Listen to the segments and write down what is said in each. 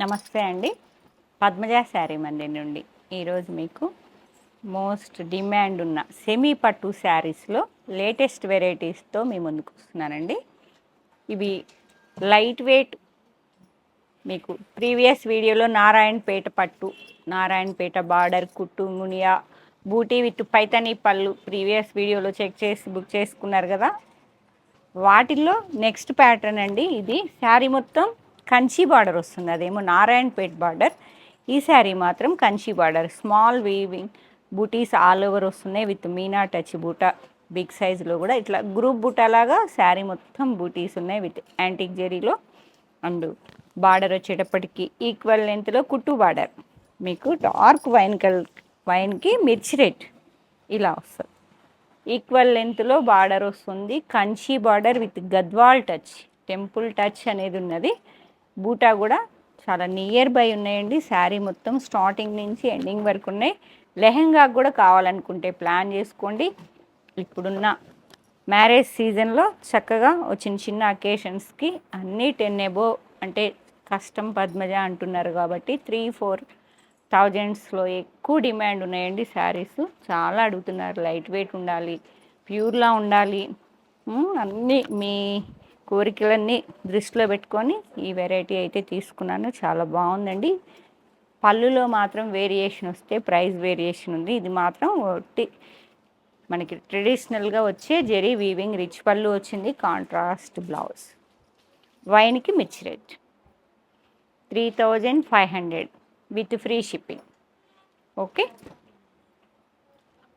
నమస్తే అండి. పద్మజ శారీ మందిర్ నుండి ఈరోజు మీకు మోస్ట్ డిమాండ్ ఉన్న సెమీ పట్టు శారీస్లో లేటెస్ట్ వెరైటీస్తో మీ ముందుకు వస్తున్నానండి. ఇవి లైట్ వెయిట్, మీకు ప్రీవియస్ వీడియోలో నారాయణపేట పట్టు, నారాయణపేట బార్డర్, కుట్టు మునియా, బూటీ విత్ పైతనీ పళ్ళు ప్రీవియస్ వీడియోలో చెక్ చేసి బుక్ చేసుకున్నారు కదా. వాటిల్లో నెక్స్ట్ ప్యాటర్న్ అండి. ఇది శారీ మొత్తం కంచి బార్డర్ వస్తుంది, అదేమో నారాయణపేట్ బార్డర్. ఈ శారీ మాత్రం కంచి బార్డర్, స్మాల్ వీవింగ్ బూటీస్ ఆల్ ఓవర్ వస్తున్నాయి విత్ మీనా టచ్ బూటా. బిగ్ సైజులో కూడా ఇట్లా గ్రూప్ బూటా లాగా శారీ మొత్తం బూటీస్ ఉన్నాయి విత్ యాంటిక్ జెరీలో. అండ్ బార్డర్ వచ్చేటప్పటికి ఈక్వల్ లెంత్లో కుట్టు బార్డర్, మీకు డార్క్ వైన్ కలర్, వైన్కి మిర్చి రెడ్ ఇలా వస్తుంది. ఈక్వల్ లెంత్లో బార్డర్ వస్తుంది, Kanchi border with Gadwal touch, temple touch అనేది ఉన్నది. బూటా కూడా చాలా నియర్ బై ఉన్నాయండి. శారీ మొత్తం స్టార్టింగ్ నుంచి ఎండింగ్ వరకు ఉన్నాయి. లెహెంగా కూడా కావాలనుకుంటే ప్లాన్ చేసుకోండి. ఇప్పుడున్న మ్యారేజ్ సీజన్లో చక్కగా చిన్న చిన్న అకేషన్స్కి అన్నీ 10 అబోవ్ అంటే కష్టం పద్మజ అంటున్నారు కాబట్టి 3-4 థౌజండ్స్లో ఎక్కువ డిమాండ్ ఉన్నాయండి. శారీస్ చాలా అడుగుతున్నారు. లైట్ వెయిట్ ఉండాలి, ప్యూర్లా ఉండాలి, అన్నీ మీ కోరికలన్నీ దృష్టిలో పెట్టుకొని ఈ వెరైటీ అయితే తీసుకున్నాను. చాలా బాగుందండి. పళ్ళులో మాత్రం వేరియేషన్ వస్తే ప్రైస్ వేరియేషన్ ఉంది. ఇది మాత్రం ఒట్టి మనకి ట్రెడిషనల్గా వచ్చే జెరీ వీవింగ్ రిచ్ పళ్ళు వచ్చింది. కాంట్రాస్ట్ బ్లౌజ్, వైన్కి మిర్చి red 3500 with free shipping. Okay,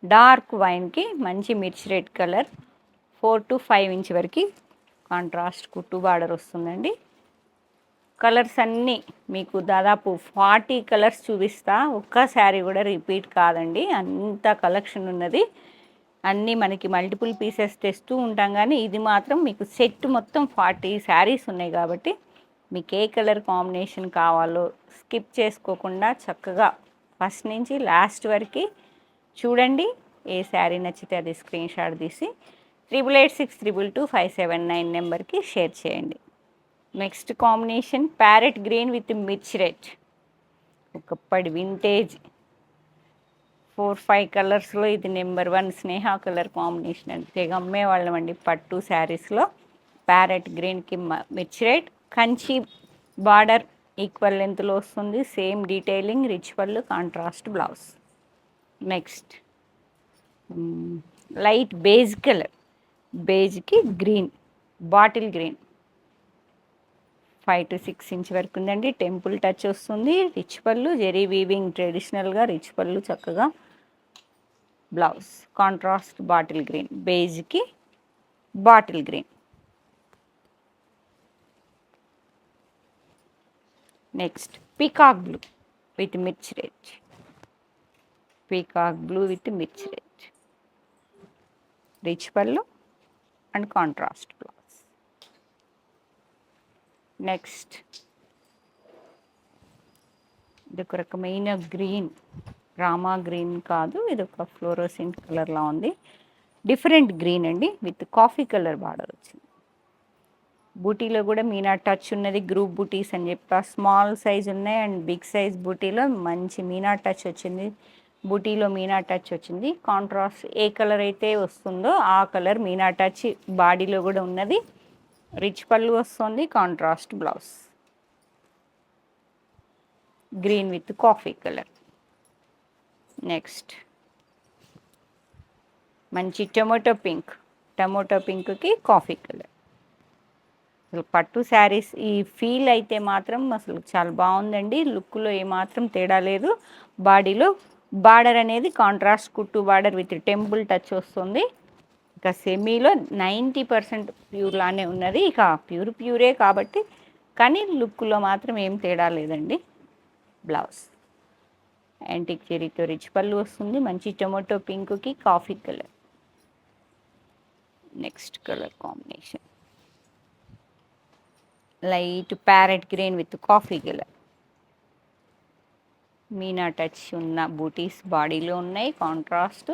dark వైన్కి మంచి మిర్చి రెడ్ కలర్ 4 to 5 ఇంచ్ వరకు కాంట్రాస్ట్ కుట్టు బార్డర్ వస్తుందండి. కలర్స్ అన్నీ మీకు దాదాపు 40 కలర్స్ చూపిస్తా. ఒక్క శారీ కూడా రిపీట్ కాదండి, అంత కలెక్షన్ ఉన్నది. అన్నీ మనకి మల్టిపుల్ పీసెస్ తెస్తూ ఉంటాం, కానీ ఇది మాత్రం మీకు సెట్ మొత్తం 40 శారీస్ ఉన్నాయి కాబట్టి మీకు ఏ కలర్ కాంబినేషన్ కావాలో స్కిప్ చేసుకోకుండా చక్కగా ఫస్ట్ నుంచి లాస్ట్ వరకు చూడండి. ఏ శారీ నచ్చితే అది స్క్రీన్ షాట్ తీసి 8886222579 నెంబర్కి షేర్ చేయండి. Next combination parrot green with mirchi red, ఒకప్పటి వింటేజ్ 4-5 కలర్స్లో ఇది నెంబర్ 1 స్నేహ కలర్ కాంబినేషన్ అండి. తెగ అమ్మేవాళ్ళం అండి పట్టు శారీస్లో. ప్యారెట్ గ్రీన్కి మిర్చి రెడ్, కంచి బార్డర్ ఈక్వల్ లెంత్లో వస్తుంది, సేమ్ డీటెయిలింగ్, రిచ్ పళ్ళు, contrast blouse. Next light beige colour, బేజ్కి green, bottle green 5 to 6 inch వరకు ఉందండి. టెంపుల్ టచ్ వస్తుంది, రిచ్ పళ్ళు, జెరీ వీవింగ్ ట్రెడిషనల్గా రిచ్ పళ్ళు, చక్కగా బ్లౌజ్ కాంట్రాస్ట్ బాటిల్ గ్రీన్, బేజ్కి bottle green. Next peacock blue with mirchi red, peacock blue with mirchi red, rich పళ్ళు అండ్ కాంట్రాస్ట్ బ్లౌజ్. నెక్స్ట్ ఇదొక రకమైన గ్రీన్, రామా గ్రీన్ కాదు, ఇది ఒక ఫ్లోరోసెంట్ కలర్లా ఉంది. డిఫరెంట్ గ్రీన్ అండి విత్ కాఫీ కలర్ బార్డర్ వచ్చింది. బూటీలో కూడా మీనా టచ్ ఉన్నది, గ్రూప్ బూటీస్ అని చెప్పా. స్మాల్ సైజ్ ఉన్నాయి అండ్ బిగ్ సైజ్ బూటీలో మంచి మీనా టచ్ వచ్చింది. బూటీలో మీనా టచ్ వచ్చింది. కాంట్రాస్ట్ ఏ కలర్ అయితే వస్తుందో ఆ కలర్ మీనా టచ్ బాడీలో కూడా ఉన్నది. రిచ్ పళ్ళు వస్తుంది, contrast blouse, green with coffee colour. Next మంచి టొమాటో పింక్, టొమాటో పింక్కి కాఫీ కలర్. అసలు పట్టు శారీస్ ఈ ఫీల్ అయితే మాత్రం అసలు చాలా బాగుందండి. లుక్లో ఏమాత్రం తేడా లేదు. బాడీలో బార్డర్ అనేది కాంట్రాస్ట్ కుట్టు బార్డర్ విత్ టెంపుల్ టచ్ వస్తుంది. ఇక సెమీలో 90% ప్యూర్ లానే ఉన్నది. ఇక ప్యూరే కాబట్టి, కానీ లుక్లో మాత్రం ఏం తేడా లేదండి. బ్లౌజ్ యాంటిక్ చెరీతో రిచ్ పళ్ళు వస్తుంది, మంచి టొమాటో పింక్కి coffee colour. Next colour combination light parrot green with coffee colour. Meena touch ఉన్న బూటీస్ బాడీలో ఉన్నాయి. కాంట్రాస్ట్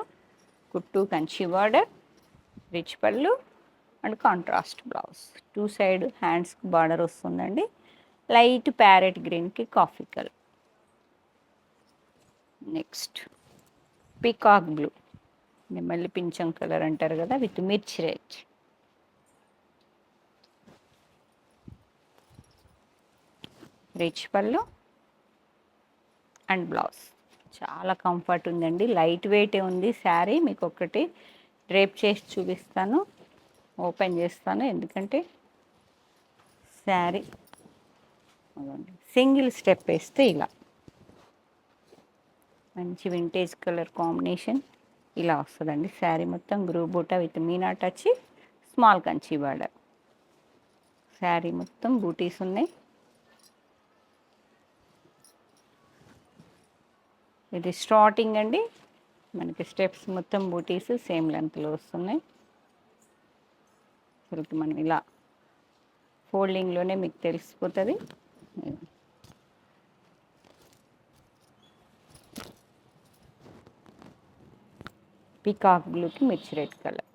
కుట్టు కంచి బార్డర్, రిచ్ పళ్ళు అండ్ కాంట్రాస్ట్ బ్లౌజ్. 2 సైడ్ హ్యాండ్స్కి బార్డర్ వస్తుందండి. లైట్ ప్యారెట్ గ్రీన్కి coffee colour. Next peacock blue, మళ్ళీ పింఛం కలర్ అంటారు కదా, విత్ మిర్చి రెడ్. రిచ్ పళ్ళు అండ్ బ్లౌజ్. చాలా కంఫర్ట్ ఉందండి, లైట్ వెయిటే ఉంది శారీ. మీకు ఒకటి డ్రేప్ చేసి చూపిస్తాను, ఓపెన్ చేస్తాను, ఎందుకంటే శారీ సింగిల్ స్టెప్ వేస్తే ఇలా మంచి వింటేజ్ కలర్ కాంబినేషన్ ఇలా వస్తుందండి. శారీ మొత్తం గ్రూ బూటా with Meena touch, small Kanchi border. Sari మొత్తం బూటీస్ ఉన్నాయి. ఇది స్టార్టింగ్ అండి, మనకి స్టెప్స్ మొత్తం బూటీస్ సేమ్ లెంత్లో వస్తున్నాయి. అసలుకి మనం ఇలా ఫోల్డింగ్లోనే మీకు తెలిసిపోతుంది. పీకాక్ బ్లూకి మిర్చి red colour,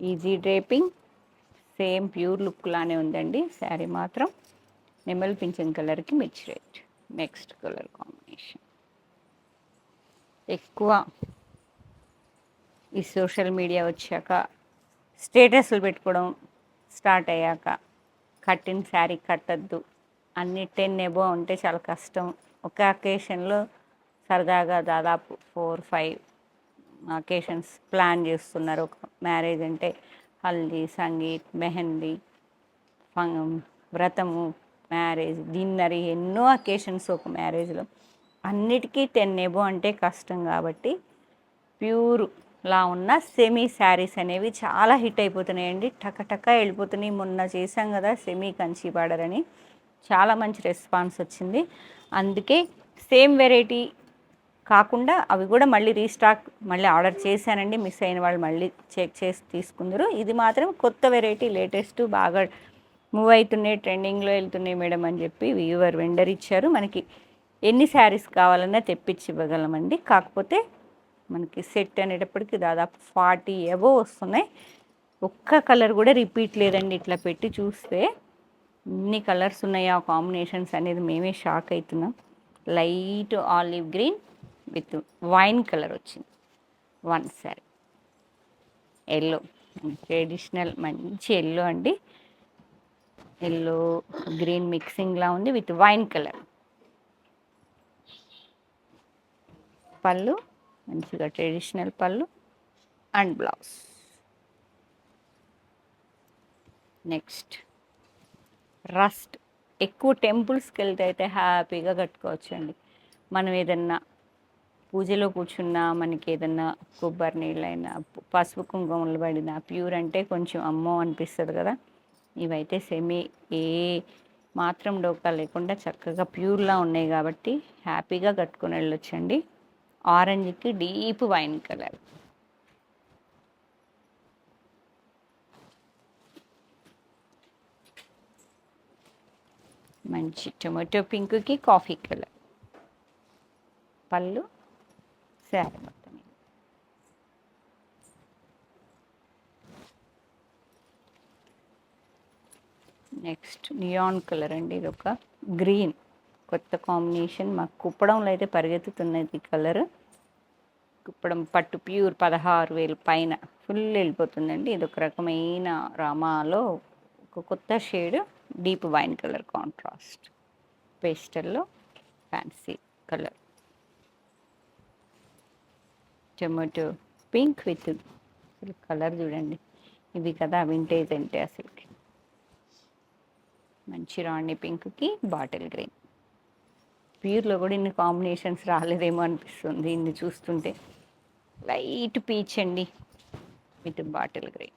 easy draping, same pure look లానే ఉందండి. శారీ మాత్రం నెమల్ పింఛన్ కలర్కి మిర్చి రెడ్. Next colour combination. ఎక్కువ ఈ సోషల్ మీడియా వచ్చాక, స్టేటస్లు పెట్టుకోవడం స్టార్ట్ అయ్యాక, కట్టిన శారీ కట్టద్దు, అన్ని 10 ఎబో ఉంటే చాలా కష్టం. ఒక అకేషన్లో సరదాగా దాదాపు 4-5 అకేషన్స్ ప్లాన్ చేస్తున్నారు. ఒక మ్యారేజ్ అంటే హల్దీ, సంగీత్, మెహందీ, వ్రతము, మ్యారేజ్, డిన్నర్, ఎన్నో అకేషన్స్ ఒక మ్యారేజ్లో. అన్నిటికీ 10 ఎబో అంటే కష్టం కాబట్టి ప్యూర్లా ఉన్న సెమీ శారీస్ అనేవి చాలా హిట్ అయిపోతున్నాయండి, టకటక వెళ్ళిపోతున్నాయి. మొన్న చేశాం కదా సెమీ కంచి బార్డర్ అని, చాలా మంచి రెస్పాన్స్ వచ్చింది. అందుకే సేమ్ వెరైటీ కాకుండా అవి కూడా మళ్ళీ రీస్టాక్ మళ్ళీ ఆర్డర్ చేశానండి. మిస్ అయిన వాళ్ళు మళ్ళీ చెక్ చేసి తీసుకుందరు. ఇది మాత్రం కొత్త వెరైటీ, లేటెస్ట్, బాగా మూవ్ అవుతున్నాయి, ట్రెండింగ్లో వెళ్తున్నాయి మేడం అని చెప్పి వ్యూవర్ వెండర్ ఇచ్చారు. మనకి ఎన్ని శారీస్ కావాలన్నా తెప్పించి ఇవ్వగలమండి. కాకపోతే మనకి సెట్ అనేటప్పటికి దాదాపు 40 ఎబో వస్తున్నాయి. ఒక్క కలర్ కూడా రిపీట్ లేదండి. ఇట్లా పెట్టి చూస్తే ఎన్ని కలర్స్ ఉన్నాయో ఆ కాంబినేషన్స్ అనేది మేమే షాక్ అవుతున్నాం. Light olive green with wine colour వచ్చింది. వన్ శారీ ఎల్లో, ట్రెడిషనల్ మంచి ఎల్లో అండి, ఎల్లో గ్రీన్ మిక్సింగ్లా ఉంది విత్ వైన్ కలర్. పళ్ళు మంచిగా ట్రెడిషనల్ పళ్ళు అండ్ బ్లౌజ్. Next rust. ఎక్కువ టెంపుల్స్కి వెళ్తే అయితే హ్యాపీగా కట్టుకోవచ్చండి. మనం ఏదన్నా పూజలో కూర్చున్నా, మనకి ఏదన్నా కొబ్బరి నీళ్ళైనా, పసుపు కుంకుమలు పడినా, ప్యూర్ అంటే కొంచెం అమ్మో అనిపిస్తుంది కదా. ఇవైతే సెమీ ఏ మాత్రం డోకా లేకుండా చక్కగా ప్యూర్లా ఉన్నాయి కాబట్టి హ్యాపీగా కట్టుకొని వెళ్ళొచ్చండి. ఆరెంజ్కి డీప్ వైన్ కలర్, మంచి టొమాటో పింక్కి కాఫీ కలర్. పళ్ళు శారీ మొత్తం. నెక్స్ట్ నియాన్ కలర్ అండి, ఇది ఒక గ్రీన్ కొత్త కాంబినేషన్. మాకు కుప్పడంలో అయితే పరిగెత్తుతున్నది కలర్. కుప్పడం పట్టు ప్యూర్ 16,000 పైన ఫుల్ వెళ్ళిపోతుందండి. ఇది ఒక రకమైన రామాలో ఒక కొత్త shade, deep wine colour contrast, పేస్టల్లో fancy colour, tomato pink with colour చూడండి. ఇవి కదా వింటేజ్ అంటే అసలుకి. మంచి రాణి పింక్కి బాటిల్ గ్రీన్. ప్యూర్లో కూడా ఇన్ని కాంబినేషన్స్ రాలేదేమో అనిపిస్తుంది ఇన్ని చూస్తుంటే. లైట్ పీచ్ అండి విత్ బాటిల్ గ్రీన్.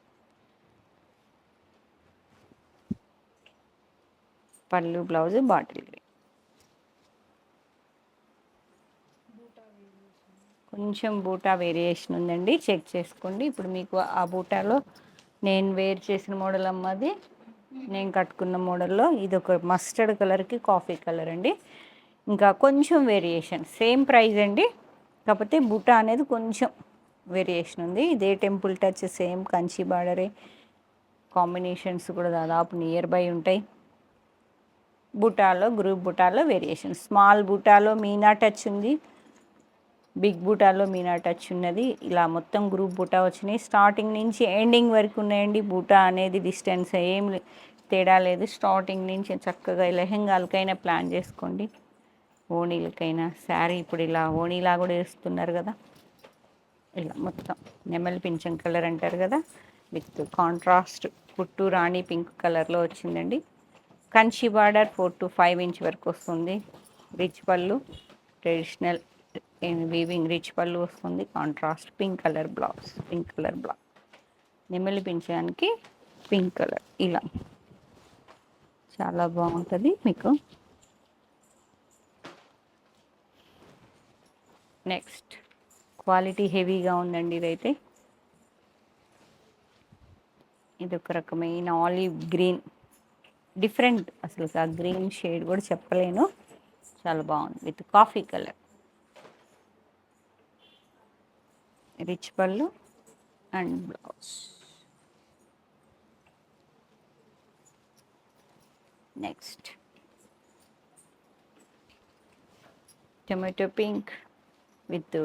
పళ్ళు బ్లౌజ్ బాటిల్ గ్రీన్. కొంచెం బూటా వేరియేషన్ ఉందండి, చెక్ చేసుకోండి. ఇప్పుడు మీకు ఆ బూటాలో నేను వేర్ చేసిన మోడల్ అమ్మది, నేను కట్టుకున్న మోడల్లో ఇది ఒక మస్టర్డ్ కలర్కి కాఫీ కలర్ అండి. ఇంకా కొంచెం వేరియేషన్, సేమ్ ప్రైస్ అండి, కాకపోతే బూటా అనేది కొంచెం వేరియేషన్ ఉంది. ఇదే టెంపుల్ టచ్, సేమ్ కంచి బార్డరే, కాంబినేషన్స్ కూడా దాదాపు నియర్ బై ఉంటాయి. బుటాలో గ్రూప్ బుటాలో వేరియేషన్. స్మాల్ బుటాలో మీనా టచ్ ఉంది, బిగ్ బుటాలో మీనా టచ్ ఉన్నది. ఇలా మొత్తం గ్రూప్ బుటా వచ్చినాయి. స్టార్టింగ్ నుంచి ఎండింగ్ వరకు ఉన్నాయండి. బుటా అనేది డిస్టెన్స్ ఏం తేడా లేదు. స్టార్టింగ్ నుంచి చక్కగా లెహెంగాలకైనా ప్లాన్ చేసుకోండి, ఓణీలకైనా. శారీ ఇప్పుడు ఇలా ఓణీలా కూడా వేస్తున్నారు కదా, ఇలా మొత్తం నెమలి పింఛం కలర్ అంటారు కదా, విత్ కాంట్రాస్ట్ కుట్టు రాణి పింక్ కలర్లో వచ్చిందండి. కంచి బార్డర్ 4 to 5 ఇంచ్ వరకు వస్తుంది. రిచ్ పళ్ళు, ట్రెడిషనల్ వీవింగ్ రిచ్ పళ్ళు వస్తుంది. Contrast pink colour blouse, pink colour blouse, నెమలి పింఛానికి పింక్ కలర్. ఇలా చాలా బాగుంటుంది మీకు. నెక్స్ట్ క్వాలిటీ హెవీగా ఉందండి ఇదైతే. ఇది ఒక రకమైన ఆలివ్ గ్రీన్, డిఫరెంట్, అసలు ఆ గ్రీన్ షేడ్ కూడా చెప్పలేను, చాలా బాగుంది. విత్ కాఫీ కలర్, రిచ్ పళ్ళు and blouse. Next tomato pink with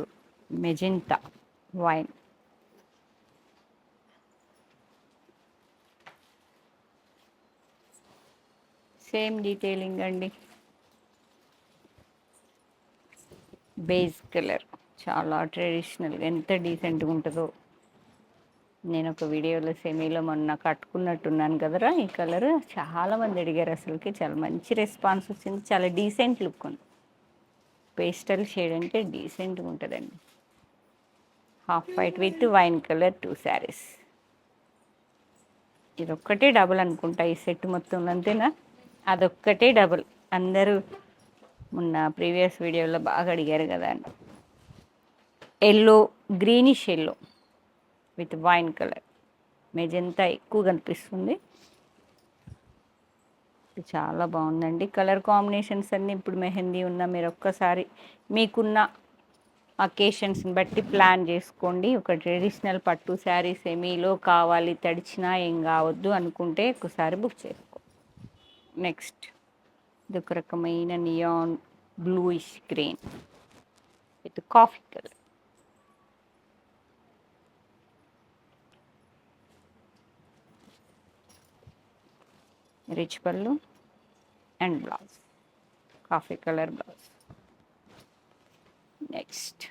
magenta wine. Same detailing అండి. బేస్ కలర్ చాలా ట్రెడిషనల్గా ఎంత డీసెంట్గా ఉంటుందో. నేను ఒక వీడియోలో సెమీలో మొన్న కట్టుకున్నట్టున్నాను కదరా ఈ కలర్. చాలామంది అడిగారు, అసలుకి చాలా మంచి రెస్పాన్స్ వచ్చింది. చాలా డీసెంట్ లుక్ ఉంది. పేస్టల్ షేడ్ అంటే డీసెంట్గా ఉంటుందండి. Half white with wine colour 2 saris. ఇదొక్కటే డబుల్ అనుకుంటా ఈ సెట్ మొత్తంలో, అంతేనా? అదొక్కటే డబుల్. అందరూ మొన్న ప్రీవియస్ వీడియోలో బాగా అడిగారు కదా అండి. Yellow, greenish yellow with wine colour, magenta ఎక్కువ కనిపిస్తుంది. చాలా బాగుందండి. కలర్ కాంబినేషన్స్ అన్నీ ఇప్పుడు మెహందీ ఉన్న, మీరు ఒక్కసారి మీకున్న అకేషన్స్ని బట్టి ప్లాన్ చేసుకోండి. ఒక ట్రెడిషనల్ పట్టు శారీ సెమీలో కావాలి, తడిచినా ఏం కావద్దు అనుకుంటే ఒకసారి బుక్ చేసుకో. నెక్స్ట్ ఇది ఒక రకమైన neon bluish green with coffee colour. Rich పళ్ళు and blouse, coffee colour blouse. Next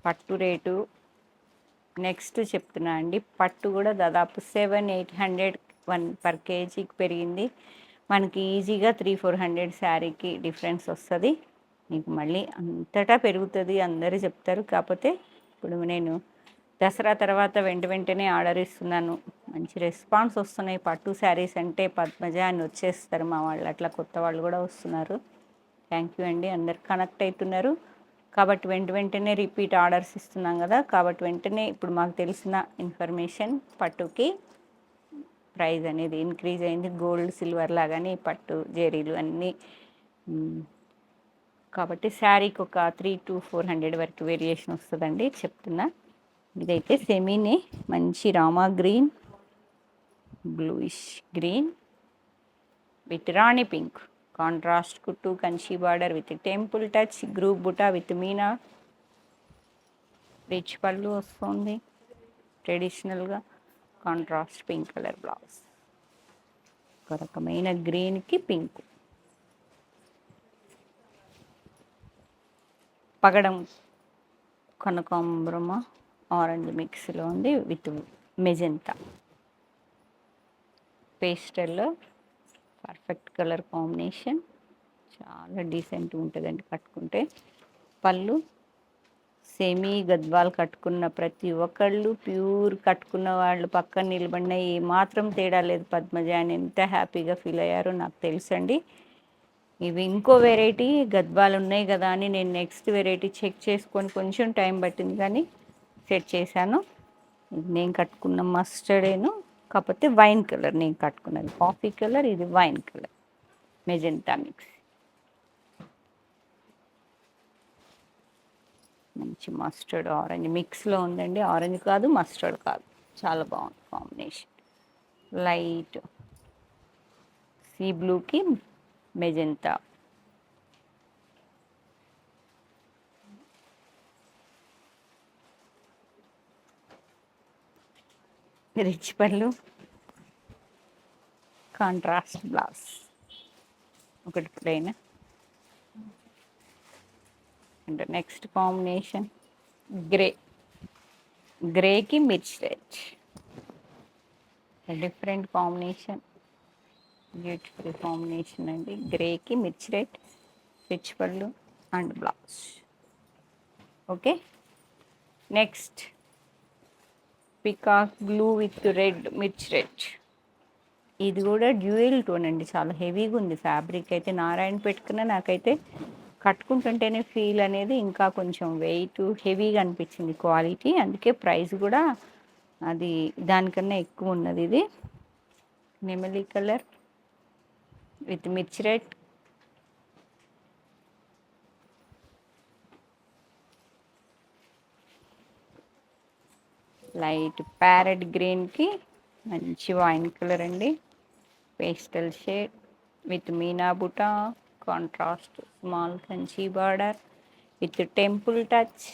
పట్టు రేటు నెక్స్ట్ చెప్తున్నా అండి. పట్టు కూడా దాదాపు 700-800 per కేజీకి పెరిగింది. మనకి ఈజీగా 300-400 శారీకి డిఫరెన్స్ వస్తుంది. మీకు మళ్ళీ అంతటా పెరుగుతుంది అందరూ చెప్తారు. కాకపోతే ఇప్పుడు నేను దసరా తర్వాత వెంటనే ఆర్డర్ ఇస్తున్నాను. మంచి రెస్పాన్స్ వస్తున్నాయి. పట్టు శారీస్ అంటే పద్మజ అని వచ్చేస్తారు మా వాళ్ళు, అట్లా కొత్త వాళ్ళు కూడా వస్తున్నారు. థ్యాంక్ యూ అండి, అందరు కనెక్ట్ అవుతున్నారు. కాబట్టి వెంటనే రిపీట్ ఆర్డర్స్ ఇస్తున్నాం కదా, కాబట్టి వెంటనే ఇప్పుడు మాకు తెలిసిన ఇన్ఫర్మేషన్, పట్టుకి ప్రైస్ అనేది ఇంక్రీజ్ అయింది. గోల్డ్ సిల్వర్ లాగానే పట్టు జెరీలు అన్నీ. కాబట్టి శారీకి ఒక 300-400 వరకు వేరియేషన్ వస్తుందండి చెప్తున్నా. ఇదైతే సెమీనే, మంచి Rama green, bluish green with rani pink, contrast కుట్టు Kanchi border with temple touch, group బుటా విత్ మీనా, రిచ్ పళ్ళు వస్తుంది. ట్రెడిషనల్గా కాంట్రాస్ట్ పింక్ కలర్ బ్లౌజ్, ఒక రకమైన గ్రీన్కి పింక్. పగడం కనకాంబరమ ఆరెంజ్ మిక్స్లో ఉంది విత్ మెజెంతా. పేస్టల్లో పర్ఫెక్ట్ కలర్ కాంబినేషన్, చాలా డీసెంట్గా ఉంటుందండి కట్టుకుంటే. పళ్ళు సెమీ గద్వాల్ కట్టుకున్న ప్రతి ఒక్కళ్ళు, ప్యూర్ కట్టుకున్న వాళ్ళు పక్కన నిలబడిన ఏమాత్రం తేడా లేదు పద్మజ అని ఎంత హ్యాపీగా ఫీల్ అయ్యారో నాకు తెలుసండి. ఇవి ఇంకో వెరైటీ గద్వాలు ఉన్నాయి కదా అని నేను నెక్స్ట్ వెరైటీ చెక్ చేసుకొని కొంచెం టైం పట్టింది, కానీ సెట్ చేశాను. ఇది నేను కట్టుకున్న మస్టర్డేను, కాకపోతే వైన్ కలర్. నేను కట్టుకున్నది కాఫీ కలర్, ఇది వైన్ కలర్, మెజెంటా మిక్స్. మంచి మస్టర్డ్ ఆరెంజ్ మిక్స్లో ఉందండి. ఆరెంజ్ కాదు, మస్టర్డ్ కాదు, చాలా బాగుంది కాంబినేషన్. లైట్ ఈ బ్లూకి మెజెంతా. రిచ్ పళ్ళు, కాంట్రాస్ట్ బ్లౌజ్, ఒకటి plain. And next combination grey, గ్రేకి mirchi red. Different combination, beautiful combination అండి. గ్రేకి మిర్చి రెడ్, రిచ్ పళ్ళు and blouse. Okay, next peacock blue with red, mirchi red. ఇది కూడా డ్యూయల్ టోన్ అండి, చాలా హెవీగా ఉంది ఫ్యాబ్రిక్ అయితే. నారాయణ పెట్టుకున్న నాకైతే కట్టుకుంటుంటేనే ఫీల్ అనేది ఇంకా కొంచెం వెయిట్ హెవీగా అనిపించింది క్వాలిటీ. అందుకే ప్రైస్ కూడా అది దానికన్నా ఎక్కువ ఉన్నది. ఇది నెమలి colour with mirchi red, light parrot గ్రీన్కి మంచి వైన్ కలర్ అండి, పేస్టల్ షేడ్ విత్ మీనా బుటా, contrast small Kanchi border with temple touch,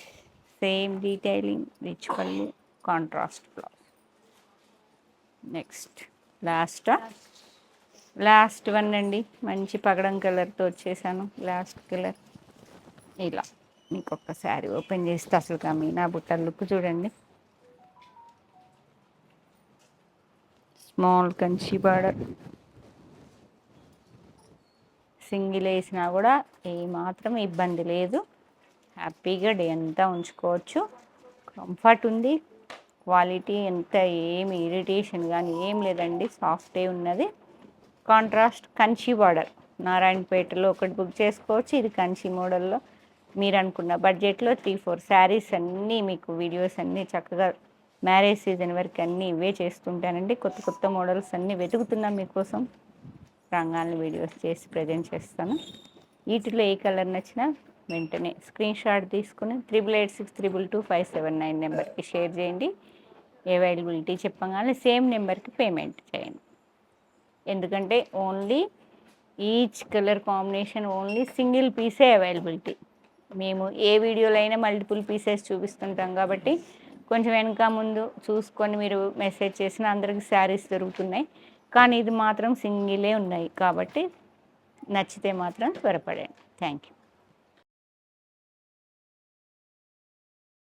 same detailing, rich పళ్ళు, contrast blouse. Next last one అండి, మంచి పగడం కలర్తో వచ్చేసాను. లాస్ట్ కలర్ ఇలా మీకు ఒక్క శారీ ఓపెన్ చేస్తే అసలు మీనా బుట్ట లుక్ చూడండి. స్మాల్ కంచి బార్డర్, సింగిల్ వేసినా కూడా ఏమాత్రం ఇబ్బంది లేదు, హ్యాపీగా డే అంతా ఉంచుకోవచ్చు. కంఫర్ట్ ఉంది, క్వాలిటీ ఎంత ఏమి ఇరిటేషన్ కానీ ఏం లేదండి, సాఫ్టే ఉన్నది. కాంట్రాస్ట్ కంచి బార్డర్, నారాయణపేటలో ఒకటి బుక్ చేసుకోవచ్చు. ఇది కంచి మోడల్లో మీరు అనుకున్న బడ్జెట్లో 3-4 శారీస్ అన్నీ మీకు వీడియోస్ అన్నీ చక్కగా మ్యారేజ్ సీజన్ వరకు అన్నీ ఇవే చేస్తుంటానండి. కొత్త కొత్త మోడల్స్ అన్నీ వెతుకుతున్నాం మీకోసం, రంగాలను వీడియోస్ చేసి ప్రజెంట్ చేస్తాను. వీటిలో ఏ కలర్ నచ్చినా వెంటనే స్క్రీన్ షాట్ తీసుకుని 8886222579 నెంబర్కి షేర్ చేయండి. అవైలబిలిటీ చెప్పగానే సేమ్ నెంబర్కి పేమెంట్ చేయండి. ఎందుకంటే only each colour combination only single పీసే అవైలబిలిటీ. మేము ఏ వీడియోలో అయినా మల్టిపుల్ పీసెస్ చూపిస్తుంటాం కాబట్టి కొంచెం వెనక ముందు చూసుకొని మీరు మెసేజ్ చేసిన అందరికి శారీస్ దొరుకుతున్నాయి. కానీ ఇది మాత్రం సింగిలే ఉన్నాయి కాబట్టి నచ్చితే మాత్రం త్వరపడండి. Thank you.